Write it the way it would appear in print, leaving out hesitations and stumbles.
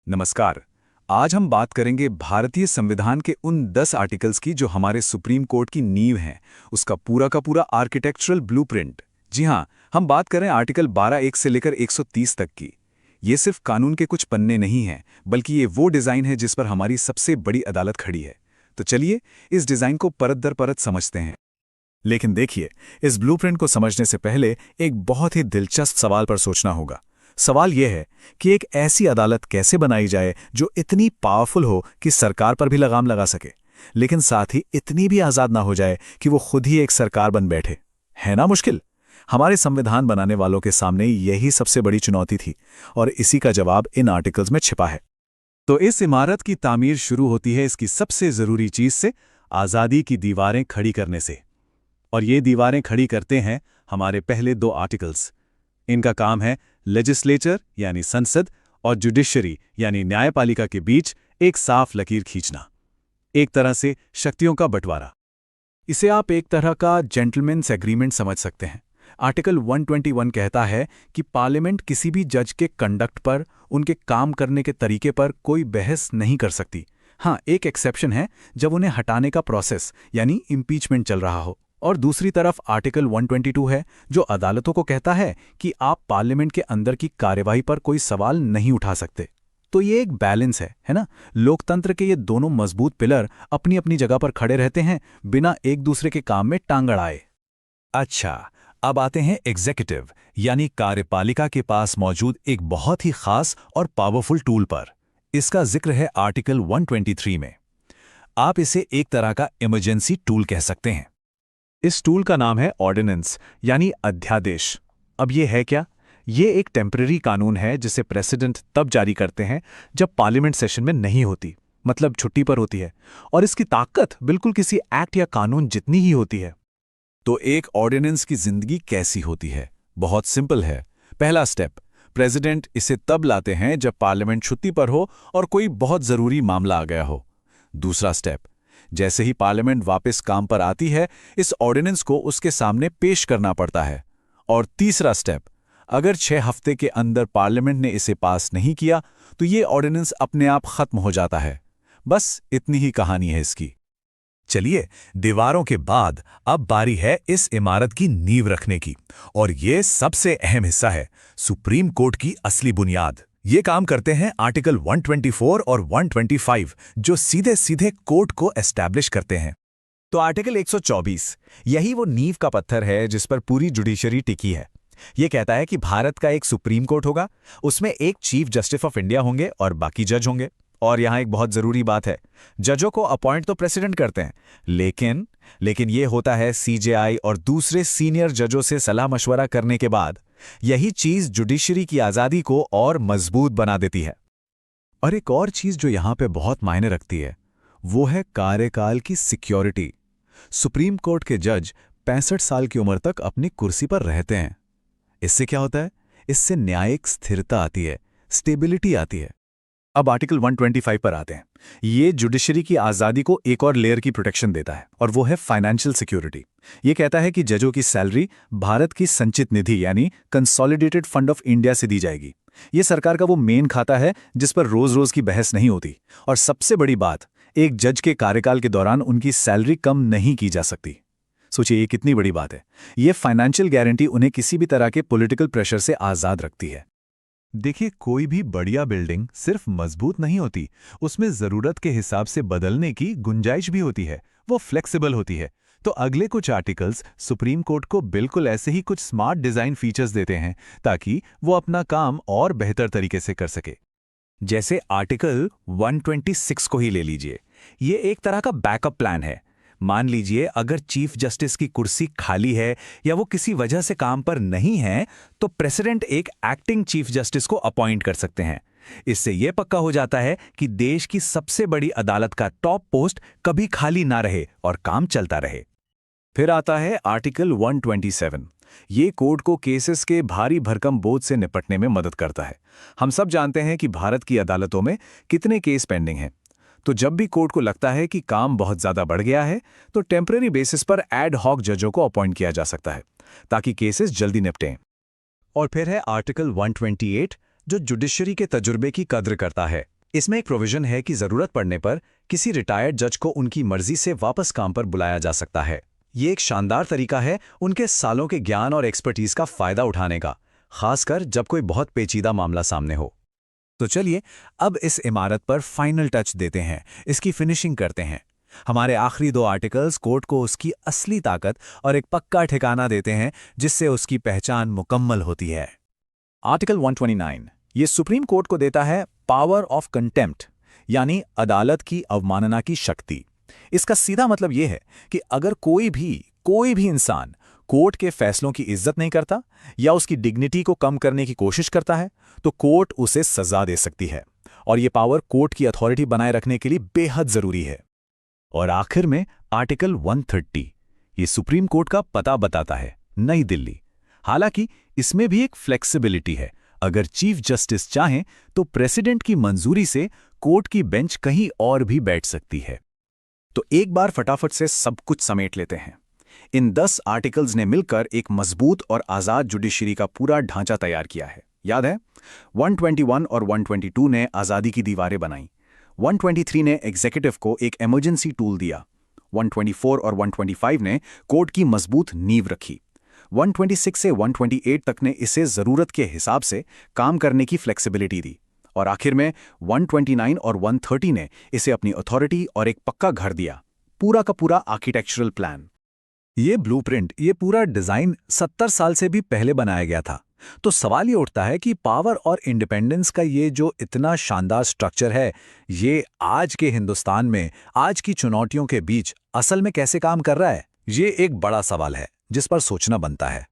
नमस्कार। आज हम बात करेंगे भारतीय संविधान के उन 10 आर्टिकल्स की जो हमारे सुप्रीम कोर्ट की नींव हैं, उसका पूरा का पूरा आर्किटेक्चरल ब्लूप्रिंट। जी हाँ, हम बात करें आर्टिकल 12(1) से लेकर 130 तक की। ये सिर्फ कानून के कुछ पन्ने नहीं हैं, बल्कि ये वो डिज़ाइन है जिस पर हमारी सबसे बड़ी अदालत खड़ी है। तो चलिए इस डिज़ाइन को परत दर परत समझते हैं। लेकिन देखिए, इस ब्लूप्रिंट को समझने से पहले एक बहुत ही दिलचस्प सवाल पर सोचना होगा। सवाल यह है कि एक ऐसी अदालत कैसे बनाई जाए जो इतनी पावरफुल हो कि सरकार पर भी लगाम लगा सके, लेकिन साथ ही इतनी भी आज़ाद ना हो जाए कि वो खुद ही एक सरकार बन बैठे। है ना मुश्किल? हमारे संविधान बनाने वालों के सामने यही सबसे बड़ी चुनौती थी, और इसी का जवाब इन आर्टिकल्स में छिपा है। तो इस इमारत की तामीर शुरू होती है इसकी सबसे ज़रूरी चीज़ से, आज़ादी की दीवारें खड़ी करने से। और ये दीवारें खड़ी करते हैं हमारे पहले 2 आर्टिकल्स। इनका काम है लेजिस्लेचर यानी संसद और जुडिशरी यानी न्यायपालिका के बीच एक साफ लकीर खींचना, एक तरह से शक्तियों का बंटवारा। इसे आप एक तरह का जेंटलमैन्स एग्रीमेंट समझ सकते हैं। आर्टिकल 121 कहता है कि पार्लियामेंट किसी भी जज के कंडक्ट पर, उनके काम करने के तरीके पर कोई बहस नहीं कर सकती। हाँ, एक एक्सेप्शन है, जब उन्हें हटाने का प्रोसेस यानी इम्पीचमेंट चल रहा हो। और दूसरी तरफ आर्टिकल 122 है, जो अदालतों को कहता है कि आप पार्लियामेंट के अंदर की कार्यवाही पर कोई सवाल नहीं उठा सकते। तो ये एक बैलेंस है ना? लोकतंत्र के ये दोनों मजबूत पिलर अपनी अपनी जगह पर खड़े रहते हैं, बिना एक दूसरे के काम में टांग अड़ाए। अच्छा, अब आते हैं एग्जीक्यूटिव यानी कार्यपालिका के पास मौजूद एक बहुत ही खास और पावरफुल टूल पर। इसका जिक्र है आर्टिकल 123 में। आप इसे एक तरह का इमरजेंसी टूल कह सकते हैं। इस टूल का नाम है ऑर्डिनेंस यानी अध्यादेश। अब ये है क्या? ये एक टेम्पररी कानून है जिसे प्रेसिडेंट तब जारी करते हैं जब पार्लियामेंट सेशन में नहीं होती, मतलब छुट्टी पर होती है, और इसकी ताकत बिल्कुल किसी एक्ट या कानून जितनी ही होती है। तो एक ऑर्डिनेंस की जिंदगी कैसी होती है? बहुत सिंपल है। पहला स्टेप, प्रेसिडेंट इसे तब लाते हैं जब पार्लियामेंट छुट्टी पर हो और कोई बहुत जरूरी मामला आ गया हो। दूसरा स्टेप, जैसे ही पार्लियामेंट वापस काम पर आती है, इस ऑर्डिनेंस को उसके सामने पेश करना पड़ता है। और तीसरा स्टेप, अगर 6 हफ्ते के अंदर पार्लियामेंट ने इसे पास नहीं किया तो ये ऑर्डिनेंस अपने आप खत्म हो जाता है। बस इतनी ही कहानी है इसकी। चलिए, दीवारों के बाद अब बारी है इस इमारत की नींव रखने की, और ये सबसे अहम हिस्सा है, सुप्रीम कोर्ट की असली बुनियाद। ये काम करते हैं आर्टिकल 124 और 125, जो सीधे सीधे कोर्ट को एस्टैब्लिश करते हैं। तो आर्टिकल 124, यही वो नींव का पत्थर है जिस पर पूरी जुडिशरी टिकी है। ये कहता है कि भारत का एक सुप्रीम कोर्ट होगा, उसमें एक चीफ जस्टिस ऑफ इंडिया होंगे और बाकी जज होंगे। और यहाँ एक बहुत जरूरी बात है, जजों को अपॉइंट तो प्रेसिडेंट करते हैं, लेकिन ये होता है सीजेआई और दूसरे सीनियर जजों से सलाह मशवरा करने के बाद। यही चीज जुडिशरी की आजादी को और मजबूत बना देती है। और एक और चीज जो यहां पे बहुत मायने रखती है, वो है कार्यकाल की सिक्योरिटी। सुप्रीम कोर्ट के जज 65 साल की उम्र तक अपनी कुर्सी पर रहते हैं। इससे क्या होता है? इससे न्यायिक स्थिरता आती है, स्टेबिलिटी आती है। अब आर्टिकल 125 पर आते हैं। ये जुडिशरी की आज़ादी को एक और लेयर की प्रोटेक्शन देता है, और वो है फाइनेंशियल सिक्योरिटी। ये कहता है कि जजों की सैलरी भारत की संचित निधि यानी कंसोलिडेटेड फंड ऑफ इंडिया से दी जाएगी। ये सरकार का वो मेन खाता है जिस पर रोज रोज की बहस नहीं होती। और सबसे बड़ी बात, एक जज के कार्यकाल के दौरान उनकी सैलरी कम नहीं की जा सकती। सोचिए, ये कितनी बड़ी बात है। ये फाइनेंशियल गारंटी उन्हें किसी भी तरह के पॉलिटिकल प्रेशर से आज़ाद रखती है। देखिए, कोई भी बढ़िया बिल्डिंग सिर्फ मजबूत नहीं होती, उसमें जरूरत के हिसाब से बदलने की गुंजाइश भी होती है, वो फ्लेक्सिबल होती है। तो अगले कुछ आर्टिकल्स सुप्रीम कोर्ट को बिल्कुल ऐसे ही कुछ स्मार्ट डिजाइन फीचर्स देते हैं ताकि वो अपना काम और बेहतर तरीके से कर सके। जैसे आर्टिकल 126 को ही ले लीजिए। ये एक तरह का बैकअप प्लान है। मान लीजिए अगर चीफ जस्टिस की कुर्सी खाली है या वो किसी वजह से काम पर नहीं है, तो प्रेसिडेंट एक एक्टिंग चीफ जस्टिस को अपॉइंट कर सकते हैं। इससे यह पक्का हो जाता है कि देश की सबसे बड़ी अदालत का टॉप पोस्ट कभी खाली ना रहे और काम चलता रहे। फिर आता है आर्टिकल 127। ये कोर्ट को केसेस के भारी भरकम बोझ से निपटने में मदद करता है। हम सब जानते हैं कि भारत की अदालतों में कितने केस पेंडिंग हैं। तो जब भी कोर्ट को लगता है कि काम बहुत ज्यादा बढ़ गया है, तो टेम्परेरी बेसिस पर एड हॉक जजों को अपॉइंट किया जा सकता है ताकि केसेस जल्दी निपटें। और फिर है आर्टिकल 128, जो जुडिशरी के तजुर्बे की कद्र करता है। इसमें एक प्रोविजन है कि जरूरत पड़ने पर किसी रिटायर्ड जज को उनकी मर्जी से वापस काम पर बुलाया जा सकता है। ये एक शानदार तरीका है उनके सालों के ज्ञान और एक्सपर्टीज का फायदा उठाने का, खासकर जब कोई बहुत पेचीदा मामला सामने हो। तो चलिए अब इस इमारत पर फाइनल टच देते हैं, इसकी फिनिशिंग करते हैं। हमारे आखिरी 2 आर्टिकल्स कोर्ट को उसकी असली ताकत और एक पक्का ठिकाना देते हैं जिससे उसकी पहचान मुकम्मल होती है। आर्टिकल 129 ये सुप्रीम कोर्ट को देता है पावर ऑफ कंटेम्प्ट, यानी अदालत की अवमानना की शक्ति। इसका सीधा मतलब यह है कि अगर कोई भी इंसान कोर्ट के फैसलों की इज्जत नहीं करता या उसकी डिग्निटी को कम करने की कोशिश करता है तो कोर्ट उसे सजा दे सकती है, और यह पावर कोर्ट की अथॉरिटी बनाए रखने के लिए बेहद जरूरी है। और आखिर में आर्टिकल 130 ये सुप्रीम कोर्ट का पता बताता है, नई दिल्ली। हालांकि इसमें भी एक फ्लेक्सिबिलिटी है, अगर चीफ जस्टिस चाहें तो प्रेसिडेंट की मंजूरी से कोर्ट की बेंच कहीं और भी बैठ सकती है। तो एक बार फटाफट से सब कुछ समेट लेते हैं। इन 10 आर्टिकल्स ने मिलकर एक मजबूत और आज़ाद जुडिशरी का पूरा ढांचा तैयार किया है। याद है, 121 और 122 ने आज़ादी की दीवारें बनाई, 123 ने एग्जीक्यूटिव को एक इमरजेंसी टूल दिया, 124 और 125 ने कोर्ट की मजबूत नींव रखी, 126 से 128 तक ने इसे ज़रूरत के हिसाब से काम करने की फ्लेक्सिबिलिटी दी, और आखिर में 129 और 130 ने इसे अपनी अथॉरिटी और एक पक्का घर दिया, पूरा का पूरा आर्किटेक्चरल प्लान। ये ब्लूप्रिंट, ये पूरा डिज़ाइन 70 साल से भी पहले बनाया गया था। तो सवाल ये उठता है कि पावर और इंडिपेंडेंस का ये जो इतना शानदार स्ट्रक्चर है, ये आज के हिंदुस्तान में, आज की चुनौतियों के बीच असल में कैसे काम कर रहा है? ये एक बड़ा सवाल है जिस पर सोचना बनता है।